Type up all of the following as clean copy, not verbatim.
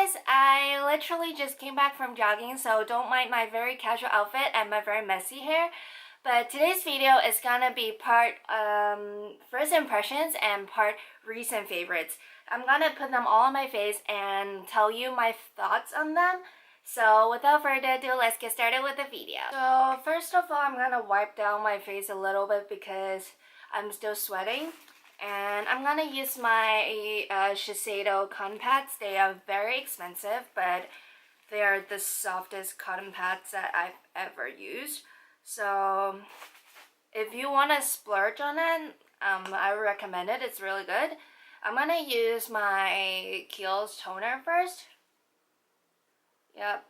guys, I literally just came back from jogging, so don't mind my very casual outfit and my very messy hair. But today's video is gonna be part first impressions and part recent favorites. I'm gonna put them all on my face and tell you my thoughts on them. So without further ado, let's get started with the video. So first of all, I'm gonna wipe down my face a little bit because I'm still sweating. And I'm gonna use my Shiseido cotton pads. They are very expensive, but they are the softest cotton pads that I've ever used. So if you want to splurge on it, I recommend it. It's really good. I'm gonna use my Kiehl's toner first. Yep.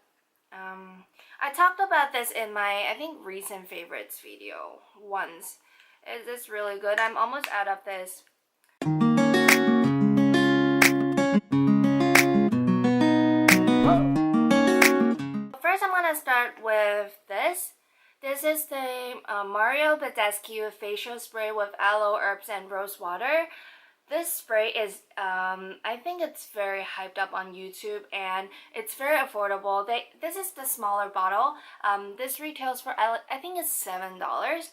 I talked about this in my, I think, recent favorites video once. It's really good. I'm almost out of this. First, I'm gonna start with this. This is the Mario Badescu facial spray with aloe, herbs, and rosewater. This spray is, I think it's very hyped up on YouTube and it's very affordable. This is the smaller bottle. This retails for, I think it's $7.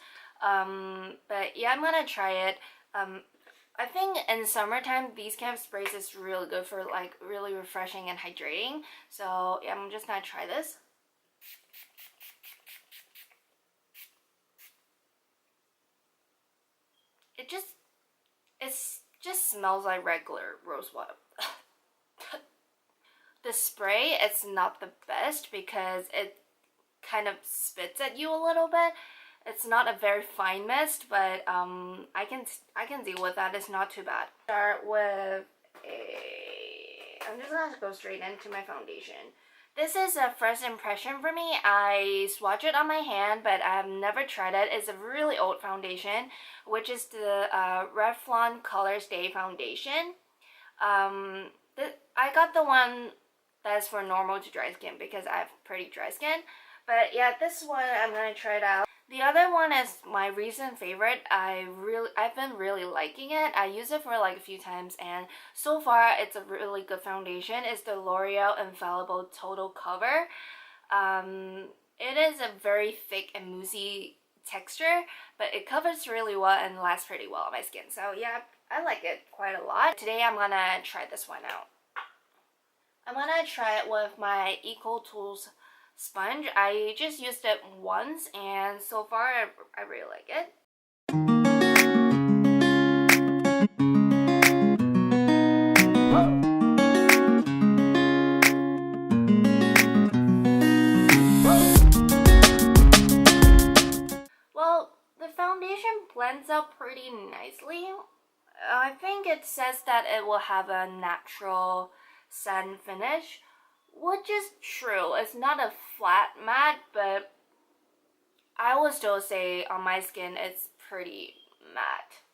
But yeah, I'm gonna try it. I think in summertime, these kind of sprays is really good for like really refreshing and hydrating. So yeah, I'm just gonna try this. It just smells like regular rosewater. The spray, it's not the best because it kind of spits at you a little bit. It's not a very fine mist, but I can deal with that. It's not too bad. Start with I'm just gonna go straight into my foundation. This is a first impression for me. I swatch it on my hand, but I have never tried it. It's a really old foundation, which is the Revlon Colorstay Foundation. I got the one that's for normal to dry skin because I have pretty dry skin. But yeah, this one I'm gonna try it out. The other one is my recent favorite. I've been really liking it. I use it for like a few times and so far it's a really good foundation. It's the L'Oreal Infallible Total Cover. It is a very thick and moussey texture, but it covers really well and lasts pretty well on my skin. So yeah, I like it quite a lot. Today I'm gonna try this one out. I'm gonna try it with my Eco Tools sponge. I just used it once and so far I really like it. Well, the foundation blends out pretty nicely. I think it says that it will have a natural satin finish, which is true. It's not a flat matte, but I would still say on my skin it's pretty matte.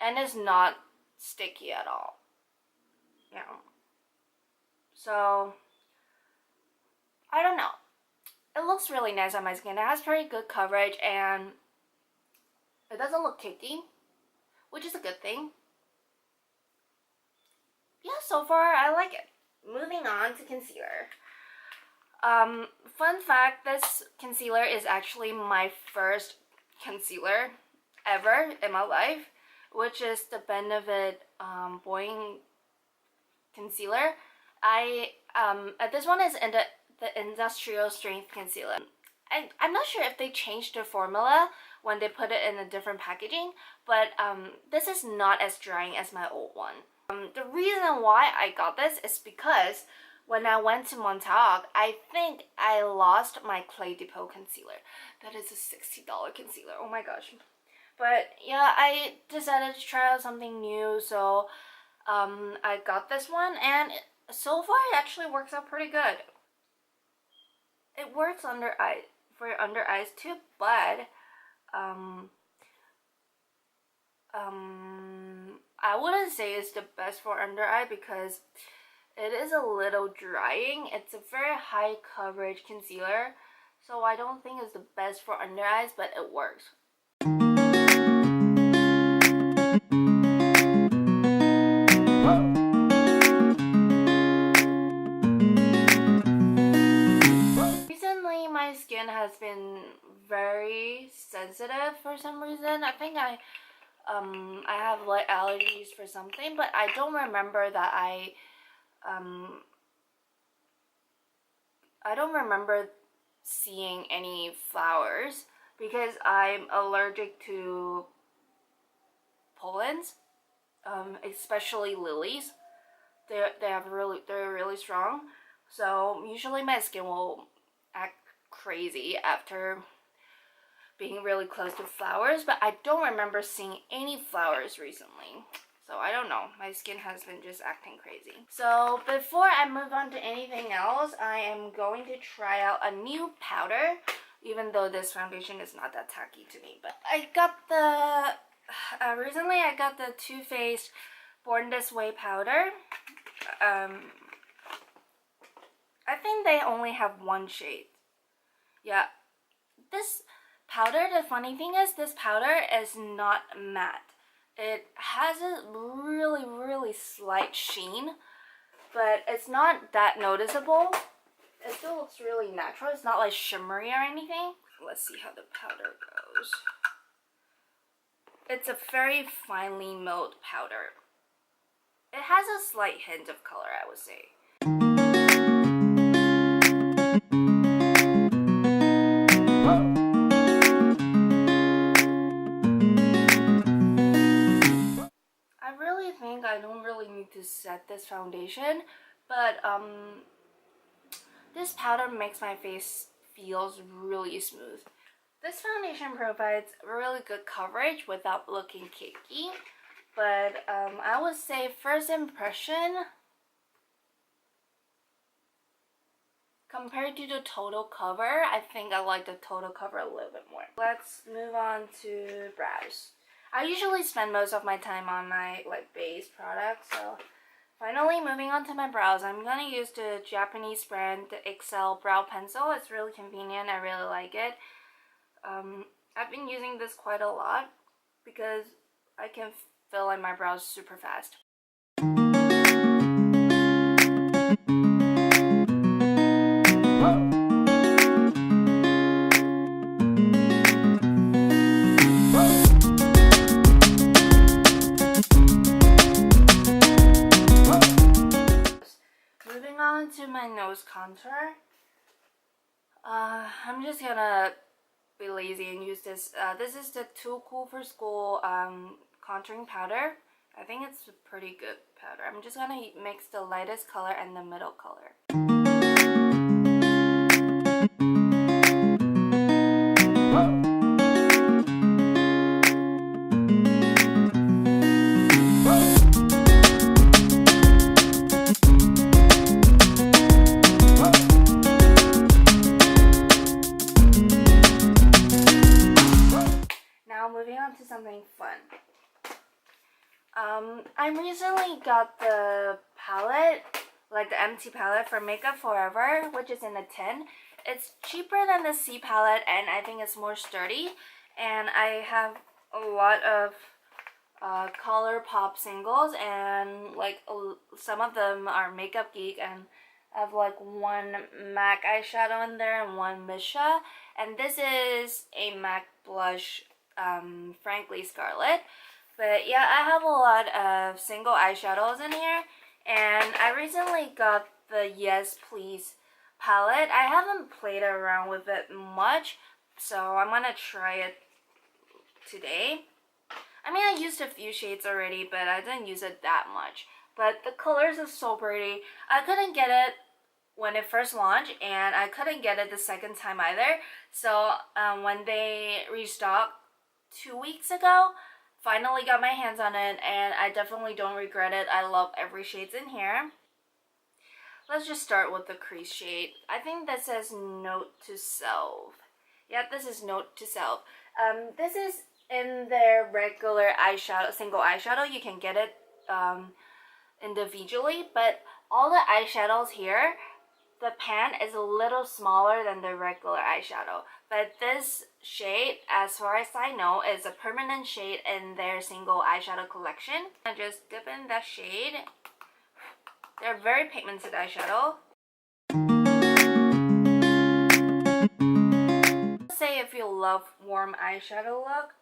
And it's not sticky at all. Yeah. So, I don't know. It looks really nice on my skin. It has pretty good coverage and it doesn't look cakey, which is a good thing. Yeah, so far I like it. Moving on to concealer. Fun fact, this concealer is actually my first concealer ever in my life, which is the Benefit Boing concealer. This one is in the industrial strength concealer. I'm not sure if they changed the formula when they put it in a different packaging, but this is not as drying as my old one. The reason why I got this is because when I went to Montauk, I think I lost my Clé de Peau concealer. That is a $60 concealer. Oh my gosh. But yeah, I decided to try out something new, so I got this one, and so far it actually works out pretty good. It works for your under eyes too, but I wouldn't say it's the best for under eye because it is a little drying. It's a very high coverage concealer, so I don't think it's the best for under eyes, but it works. has been very sensitive for some reason. I think I have like allergies for something, but I don't remember that I don't remember seeing any flowers because I'm allergic to pollens, especially lilies. They're really strong. So usually my skin will act crazy after being really close to flowers, but I don't remember seeing any flowers recently. So I don't know, my skin has been just acting crazy. So before I move on to anything else, I am going to try out a new powder, even though this foundation is not that tacky to me. But I got the, recently I got the Too Faced Born This Way powder. I think they only have one shade. Yeah, this powder, the funny thing is this powder is not matte. It has a really slight sheen, but it's not that noticeable. It still looks really natural. It's not like shimmery or anything. Let's see how the powder goes. It's a very finely milled powder. It has a slight hint of color, I would say. I don't really need to set this foundation, but this powder makes my face feels really smooth. This foundation provides really good coverage without looking cakey, but I would say first impression, compared to the total cover, I think I like the total cover a little bit more. Let's move on to brows. I usually spend most of my time on my like base products, so finally moving on to my brows. I'm gonna use the Japanese brand, the Excel Brow Pencil. It's really convenient, I really like it. I've been using this quite a lot because I can fill in my brows super fast. To my nose contour, I'm just gonna be lazy and use this. This is the Too Cool for School contouring powder. I think it's a pretty good powder. I'm just gonna mix the lightest color and the middle color. To something fun. I recently got the palette, like the empty palette from Makeup Forever, which is in a tin. It's cheaper than the C palette and I think it's more sturdy, and I have a lot of Colourpop singles, and like some of them are Makeup Geek, and I have like one MAC eyeshadow in there and one Misha, and this is a MAC blush, Frankly Scarlet. But yeah, I have a lot of single eyeshadows in here, and I recently got the Yes Please palette. I haven't played around with it much, so I'm gonna try it today. I mean, I used a few shades already, but I didn't use it that much. But the colors are so pretty. I couldn't get it when it first launched, and I couldn't get it the second time either. So when they restocked 2 weeks ago, finally got my hands on it, and I definitely don't regret it. I love every shade in here. Let's just start with the crease shade. I think that says Note to Self. Yeah, this is Note to Self. This is in their regular eyeshadow, single eyeshadow. You can get it individually, but all the eyeshadows here, the pan is a little smaller than the regular eyeshadow. But this shade, as far as I know, is a permanent shade in their single eyeshadow collection. I just dip in that shade. They're very pigmented eyeshadow. say if you love warm eyeshadow look,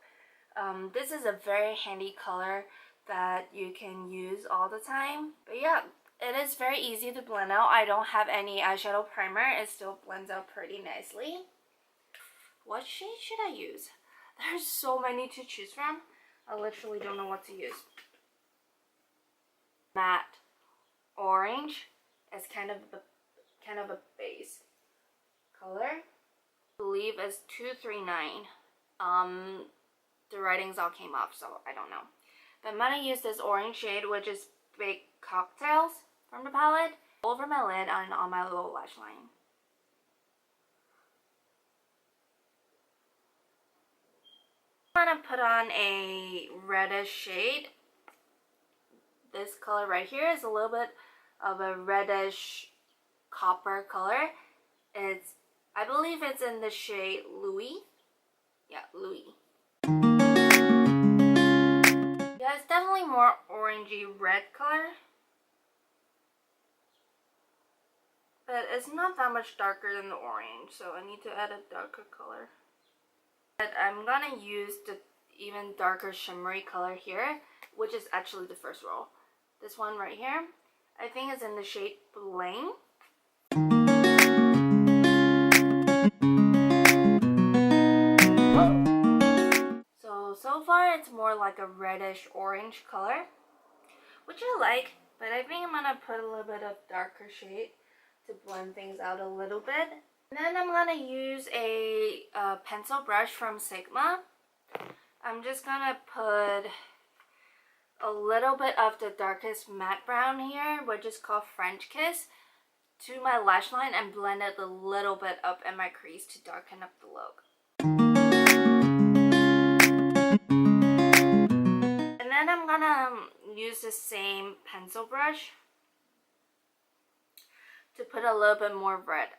this is a very handy color that you can use all the time. But yeah, it is very easy to blend out. I don't have any eyeshadow primer. It still blends out pretty nicely. What shade should I use? There's so many to choose from. I literally don't know what to use. Matte orange is kind of a base color. I believe it's 239. The writings all came off, so I don't know. But I'm gonna use this orange shade, which is Big Cocktails from the palette, over my lid and on my lower lash line. I'm gonna put on a reddish shade. This color right here is a little bit of a reddish copper color. I believe it's in the shade Louis. Yeah, Louis. Yeah, it's definitely more orangey red color. But it's not that much darker than the orange, so I need to add a darker color. But I'm gonna use the even darker shimmery color here, which is actually the first roll. This one right here, I think it's in the shade Boing. So far it's more like a reddish orange color, which I like, but I think I'm gonna put a little bit of darker shade to blend things out a little bit. And then I'm gonna use a pencil brush from Sigma. I'm just gonna put a little bit of the darkest matte brown here, which is called French Kiss, to my lash line and blend it a little bit up in my crease to darken up the look. And then I'm gonna use the same pencil brush to put a little bit more red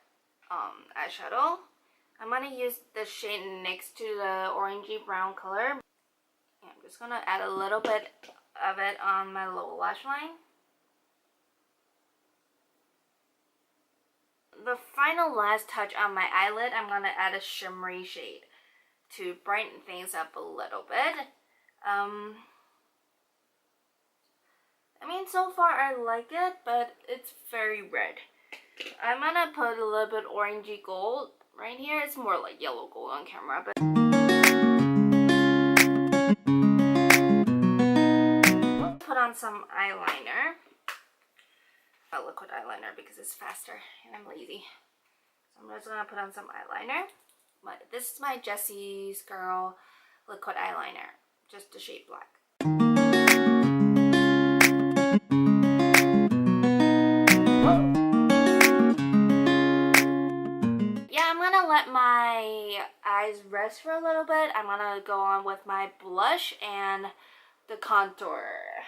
eyeshadow. I'm gonna use the shade next to the orangey brown color. I'm just gonna add a little bit of it on my lower lash line. The final last touch on my eyelid, I'm gonna add a shimmery shade to brighten things up a little bit. I mean, so far I like it, but it's very red. I'm gonna put a little bit orangey gold right here. It's more like yellow gold on camera, but put on some eyeliner. A liquid eyeliner because it's faster and I'm lazy. So I'm just gonna put on some eyeliner. This is my Jessie's Girl liquid eyeliner, just the shade black. Yeah, I'm gonna let my eyes rest for a little bit. I'm gonna go on with my blush and the contour.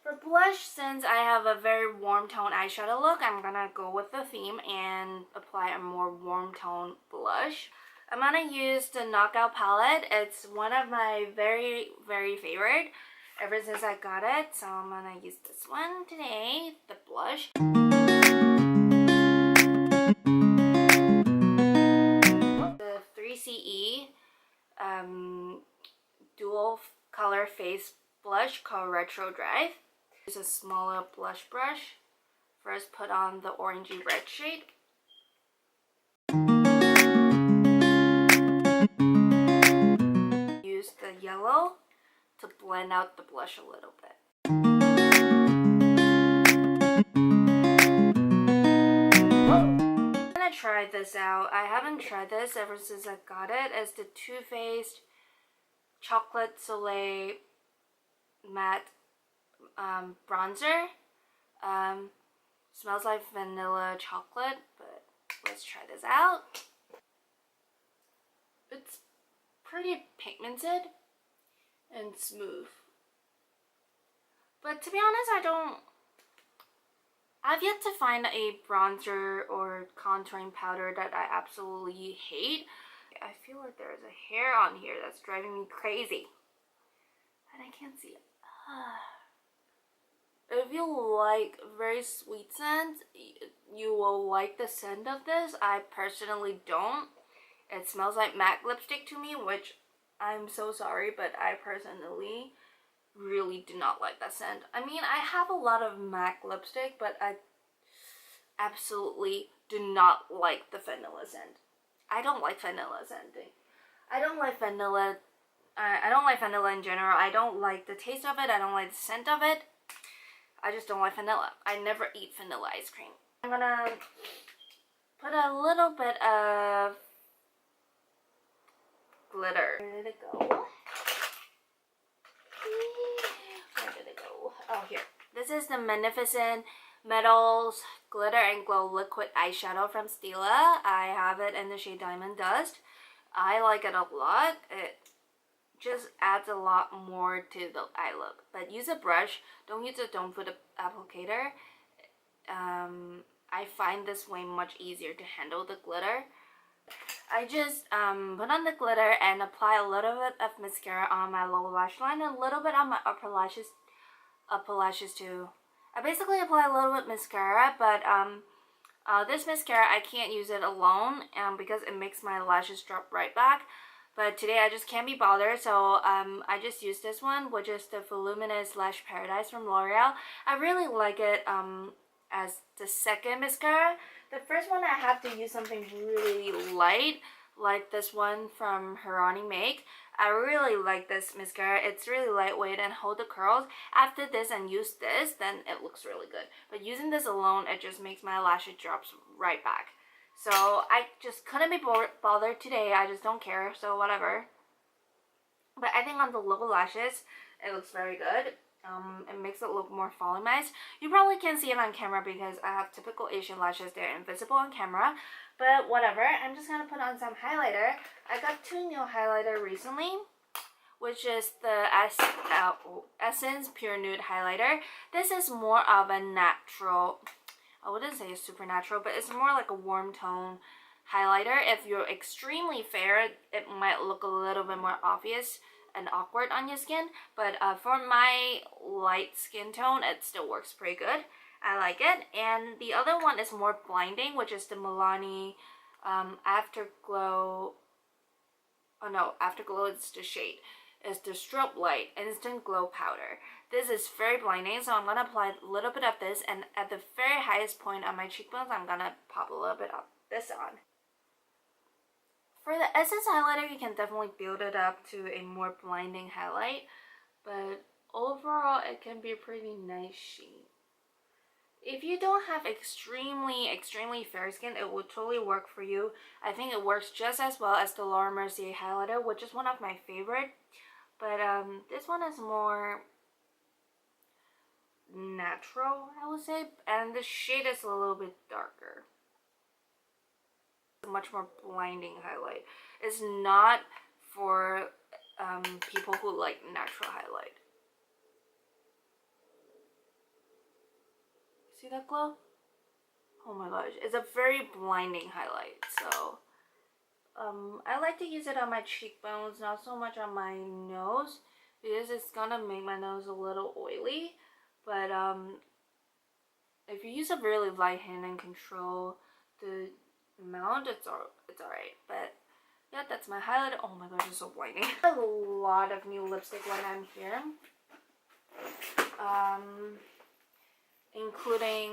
For blush, since I have a very warm tone eyeshadow look, I'm gonna go with the theme and apply a more warm tone blush. I'm gonna use the Knockout palette. It's one of my very, very favorite ever since I got it. So I'm gonna use this one today, the blush. The 3CE dual color face blush called Retro Drive. Use a smaller blush brush. First put on the orangey red shade. Use the yellow to blend out the blush a little bit. I'm gonna try this out. I haven't tried this ever since I got it. It's the Too Faced Chocolate Soleil Matte bronzer. Smells like vanilla chocolate, but let's try this out. It's pretty pigmented and smooth, but to be honest, I've yet to find a bronzer or contouring powder that I absolutely hate. I feel like there's a hair on here that's driving me crazy and I can't see it. If you like very sweet scents, you will like the scent of this. I personally don't. It smells like MAC lipstick to me, which I'm so sorry, but I personally really do not like that scent. I mean, I have a lot of MAC lipstick, but I absolutely do not like the vanilla scent. I don't like vanilla scenting. I don't like vanilla. I don't like vanilla in general. I don't like the taste of it. I don't like the scent of it. I just don't like vanilla. I never eat vanilla ice cream. I'm gonna put a little bit of glitter. Where did it go? Where did it go? Oh, here. This is the Magnificent Metals Glitter and Glow Liquid Eyeshadow from Stila. I have it in the shade Diamond Dust. I like it a lot. It just adds a lot more to the eye look. But use a brush. Don't use a Don't Put applicator. I find this way much easier to handle the glitter. I just put on the glitter and apply a little bit of mascara on my lower lash line and a little bit on my upper lashes too. I basically apply a little bit mascara, but this mascara I can't use it alone because it makes my lashes drop right back. But today I just can't be bothered, so I just used this one, which is the Voluminous Lash Paradise from L'Oreal. I really like it as the second mascara. The first one I have to use something really light, like this one from Hirani Make. I really like this mascara. It's really lightweight and hold the curls. After this and use this, then it looks really good. But using this alone, it just makes my lashes drop right back. So I just couldn't be bothered today. I just don't care, so whatever. But I think on the lower lashes, it looks very good. It makes it look more volumized. You probably can't see it on camera because I have typical Asian lashes. They're invisible on camera. But whatever, I'm just going to put on some highlighter. I got two new highlighter recently, which is the Essence Pure Nude Highlighter. This is more of a natural, I wouldn't say it's super natural, but it's more like a warm tone highlighter. If you're extremely fair, it might look a little bit more obvious and awkward on your skin, but for my light skin tone, it still works pretty good. I like it. And the other one is more blinding, which is the Milani Afterglow. Oh no, Afterglow is the shade. It's the Strobelight Instant Glow Powder. This is very blinding, so I'm gonna apply a little bit of this, and at the very highest point on my cheekbones, I'm gonna pop a little bit of this on. For the Essence highlighter, you can definitely build it up to a more blinding highlight, but overall, it can be a pretty nice sheen. If you don't have extremely fair skin, it will totally work for you. I think it works just as well as the Laura Mercier highlighter, which is one of my favorite. But this one is more natural, I would say, and the shade is a little bit darker. Much more blinding highlight. It's not for people who like natural highlight. See that glow? Oh my gosh, it's a very blinding highlight. So I like to use it on my cheekbones, not so much on my nose, because it's gonna make my nose a little oily. But if you use a really light hand and control the amount, it's alright. But yeah, that's my highlighter. Oh my gosh, it's so blinding. I have a lot of new lipstick when I'm here, including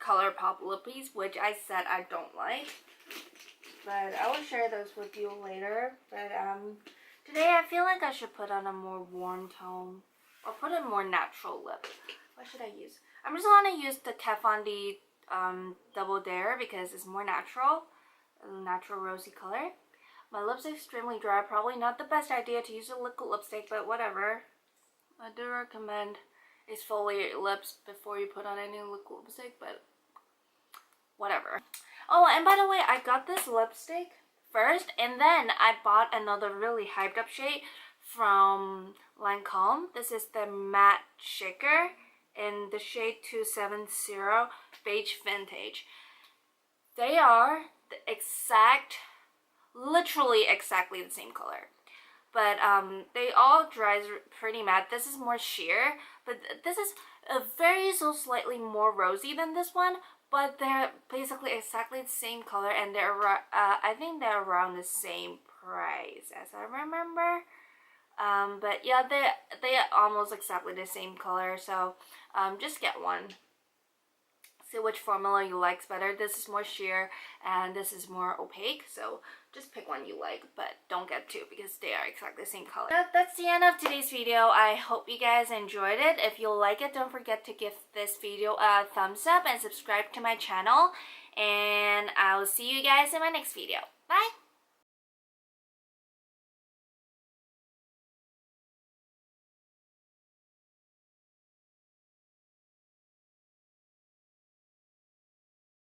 Colourpop lippies, which I said I don't like, but I will share those with you later. But today I feel like I should put on a more warm tone or put a more natural lip. What should I use? I'm just gonna use the Kat Von D Double Dare because it's more natural rosy color. My lips are extremely dry. Probably not the best idea to use a liquid lipstick, but whatever. I do recommend exfoliate your lips before you put on any liquid lipstick, but whatever. Oh, and by the way, I got this lipstick first, and then I bought another really hyped up shade from Lancome. This is the Matte Shaker in the shade 270 Beige Vintage. They are the literally exactly the same color, but they all dry pretty matte. This is more sheer, but this is a very slightly more rosy than this one, but they're basically exactly the same color, and they're I think they're around the same price as I remember. But yeah, they are almost exactly the same color, so just get one. See which formula you like better. This is more sheer and this is more opaque, so just pick one you like, but don't get two because they are exactly the same color. That's the end of today's video. I hope you guys enjoyed it. If you like it, don't forget to give this video a thumbs up and subscribe to my channel, and I'll see you guys in my next video. Bye!